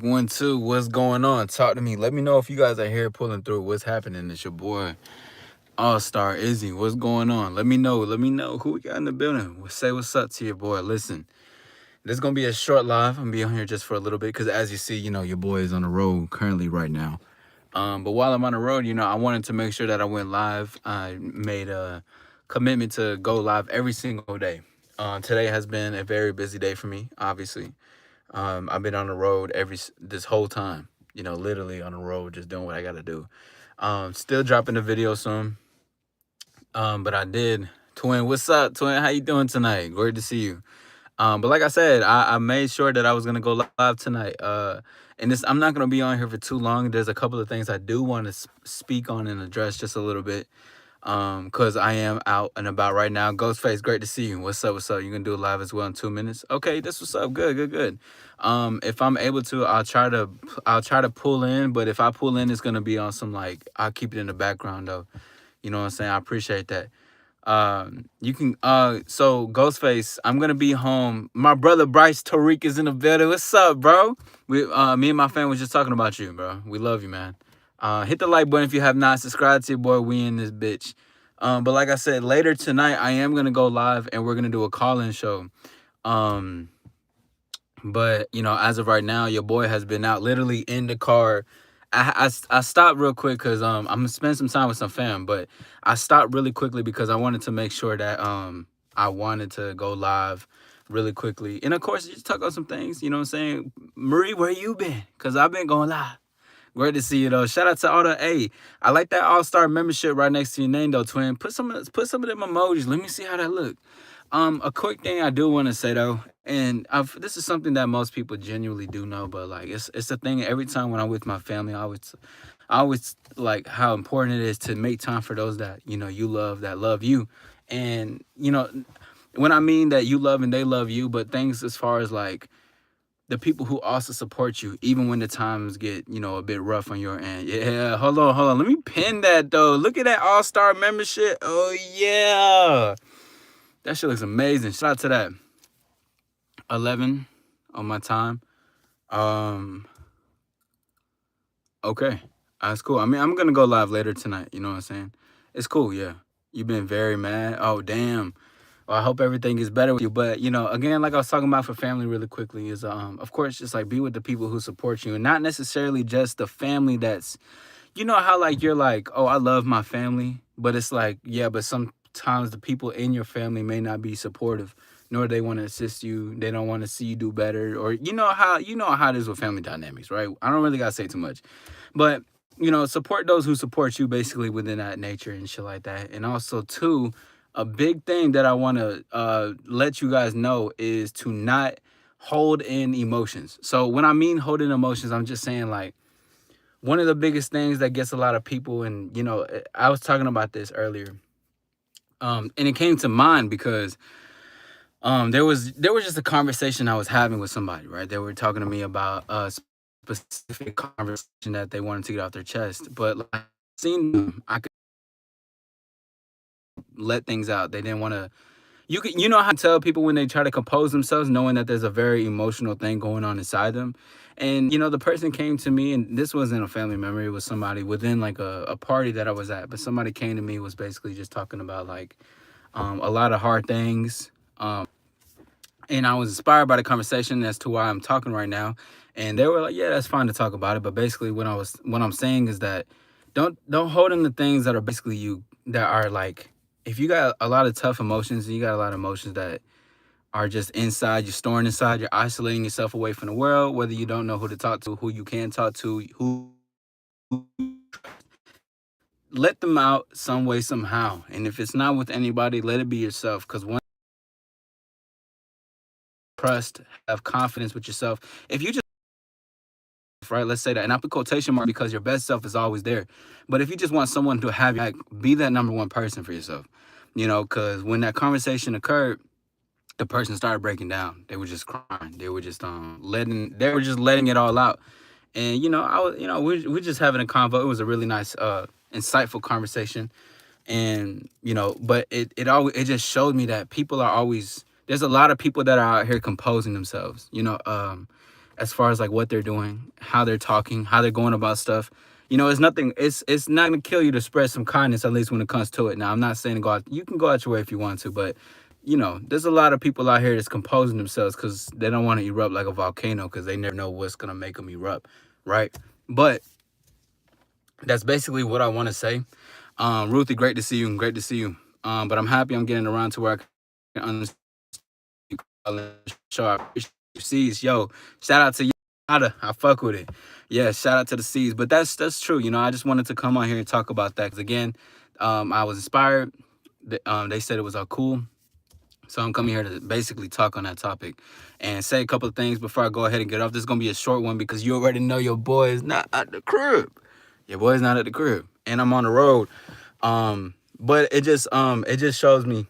1 2, what's going on? Talk to me. Let me know if you guys are here pulling through. What's happening? It's your boy All Star Izzy. What's going on? Let me know. Let me know who we got in the building. Say what's up to your boy. Listen, this is gonna be a short live. I'm gonna be on here just for a little bit because, as you see, your boy is on the road currently right now. But while I'm on the road, I wanted to make sure that I went live. I made a commitment to go live every single day. Today has been a very busy day for me, obviously. I've been on the road this whole time. Literally on the road, just doing what I got to do. Still dropping the video soon. But I did. Twin, what's up, Twin? How you doing tonight? Great to see you. But like I said, I made sure that I was gonna go live tonight. And I'm not gonna be on here for too long. There's a couple of things I do want to speak on and address just a little bit. Cause I am out and about right now. Ghostface, great to see you. What's up? What's up? You gonna do it live as well in 2 minutes? Okay, this what's up. Good, good, good. If I'm able to, I'll try to pull in. But if I pull in, it's gonna be on some I'll keep it in the background though. You know what I'm saying? I appreciate that. You can so Ghostface, I'm gonna be home. My brother Bryce Tariq is in the building. What's up, bro? Me and my family was just talking about you, bro. We love you, man. Hit the like button if you have not subscribed to your boy. We in this bitch. But like I said, later tonight I am gonna go live and we're gonna do a call-in show. Um, but as of right now, your boy has been out literally in the car. I stopped real quick because I'm gonna spend some time with some fam, but I stopped really quickly because I wanted to make sure that I wanted to go live really quickly. And of course, just talk about some things, you know what I'm saying? Marie, where you been? Cause I've been going live. Great to see you though. Shout out to all the I like that All-Star membership right next to your name though, twin. Put some of them emojis. Let me see how that look. A quick thing I do want to say though, and this is something that most people genuinely do know, but like it's a thing every time when I'm with my family, I always like how important it is to make time for those that you love, that love you, and when I mean that you love and they love you, but things as far as like the people who also support you, even when the times get, a bit rough on your end. Yeah, hold on. Let me pin that though. Look at that All-Star membership. Oh yeah. That shit looks amazing. Shout out to that. 11 on my time. Um, okay. That's cool. I mean, I'm gonna go live later tonight, you know what I'm saying? It's cool, yeah. You've been very mad. Oh damn. Well, I hope everything is better with you. But again, like I was talking about for family really quickly, is of course just like be with the people who support you and not necessarily just the family that's how like you're like, oh, I love my family, but it's like, yeah, but sometimes the people in your family may not be supportive, nor they want to assist you. They don't want to see you do better, or you know how it is with family dynamics, right? I don't really gotta say too much, but support those who support you basically within that nature and shit like that. And also too, a big thing that I want to let you guys know is to not hold in emotions. So when I mean hold in emotions, I'm just saying like one of the biggest things that gets a lot of people, and I was talking about this earlier, and it came to mind because there was just a conversation I was having with somebody, right? They were talking to me about a specific conversation that they wanted to get off their chest, but like seeing them, I could let things out. They didn't want to. You know how to tell people when they try to compose themselves, knowing that there's a very emotional thing going on inside them. And the person came to me, and this wasn't a family member; it was somebody within like a party that I was at. But somebody came to me, was basically just talking about like a lot of hard things. And I was inspired by the conversation as to why I'm talking right now. And they were like, "Yeah, that's fine to talk about it." But basically, what I'm saying is that don't hold in the things that are basically you, that are like, if you got a lot of tough emotions and you got a lot of emotions that are just inside, you're storing inside, you're isolating yourself away from the world, whether you don't know who to talk to, who you can talk to, who let them out some way somehow. And if it's not with anybody, let it be yourself. Because once you trust, have confidence with yourself, if you just right, let's say that, and I put quotation mark because your best self is always there. But if you just want someone to have you back, be that number one person for yourself. Because when that conversation occurred, the person started breaking down. They were just crying. They were just letting it all out. And I was, we're just having a convo. It was a really nice, insightful conversation. And but it just showed me that people are always, there's a lot of people that are out here composing themselves. as far as like what they're doing, how they're talking, how they're going about stuff. You know, it's nothing. It's not gonna kill you to spread some kindness, at least when it comes to it. Now, I'm not saying to go out. You can go out your way if you want to, but you know, there's a lot of people out here that's composing themselves because they don't want to erupt like a volcano because they never know what's gonna make them erupt, right? But that's basically what I want to say. Ruthie, great to see you. Great to see you. But I'm happy I'm getting around to where I can understand show. I appreciate you. Seas, yo, shout out to you. I fuck with it. Yeah, shout out to the Seas. But that's true. You know, I just wanted to come on here and talk about that because again, I was inspired. They said it was all cool. So I'm coming here to basically talk on that topic and say a couple of things before I go ahead and get off. This is going to be a short one because you already know your boy is not at the crib. Your boy's not at the crib. And I'm on the road. But it just shows me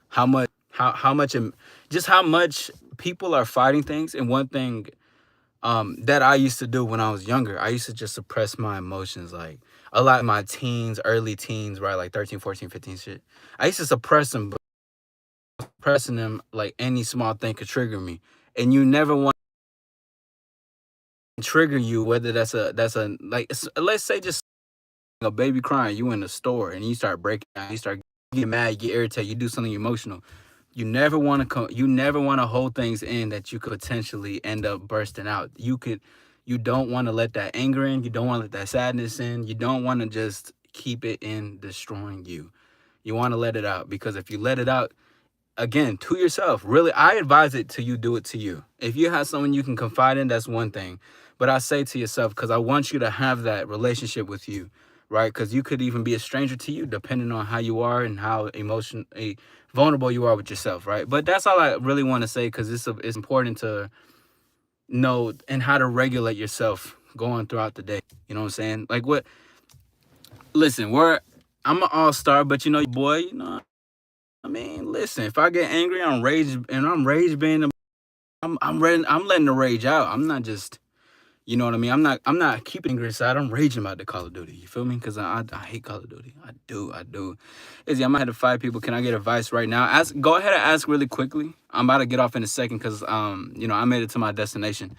how much how much people are fighting things. And one thing that I used to do when I was younger, I used to just suppress my emotions. Like a lot of my teens, early teens, right? Like 13, 14, 15 shit. I used to suppress them, but pressing them like any small thing could trigger me. And you never want to trigger you, whether that's a like let's say just a baby crying, you in the store and you start breaking down, you start getting mad, you get irritated, you do something emotional. You never want to hold things in that you could potentially end up bursting out. You don't want to let that anger in, you don't want to let that sadness in, you don't want to just keep it in destroying you. You want to let it out because if you let it out, again, to yourself, really, I advise it to you, do it to you. If you have someone you can confide in, that's one thing. But I say to yourself, because I want you to have that relationship with you, right? Because you could even be a stranger to you, depending on how you are and how emotionally vulnerable you are with yourself, right? But that's all I really want to say, because it's important to know and how to regulate yourself going throughout the day. You know what I'm saying? Like what? Listen, I'm an all-star, but you know, boy, you know, I mean, listen, if I get angry, I'm rage being, I'm ready, I'm letting the rage out. I'm not just, you know what I mean? I'm not keeping anger inside. I'm raging about the Call of Duty. You feel me? Because I hate Call of Duty. I do. Izzy, I'm gonna have to fight people. Can I get advice right now? Go ahead and ask really quickly. I'm about to get off in a second because you know, I made it to my destination.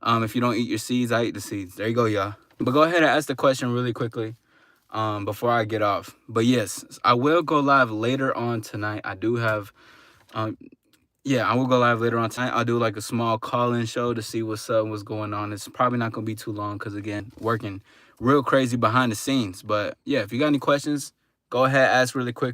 If you don't eat your seeds, I eat the seeds. There you go, y'all. But go ahead and ask the question really quickly. Before I get off. But yes, I will go live later on tonight. I do have yeah, I will go live later on tonight. I'll do like a small call-in show to see what's up, what's going on. It's probably not gonna be too long because again, working real crazy behind the scenes. But yeah, if you got any questions, go ahead, ask really quick.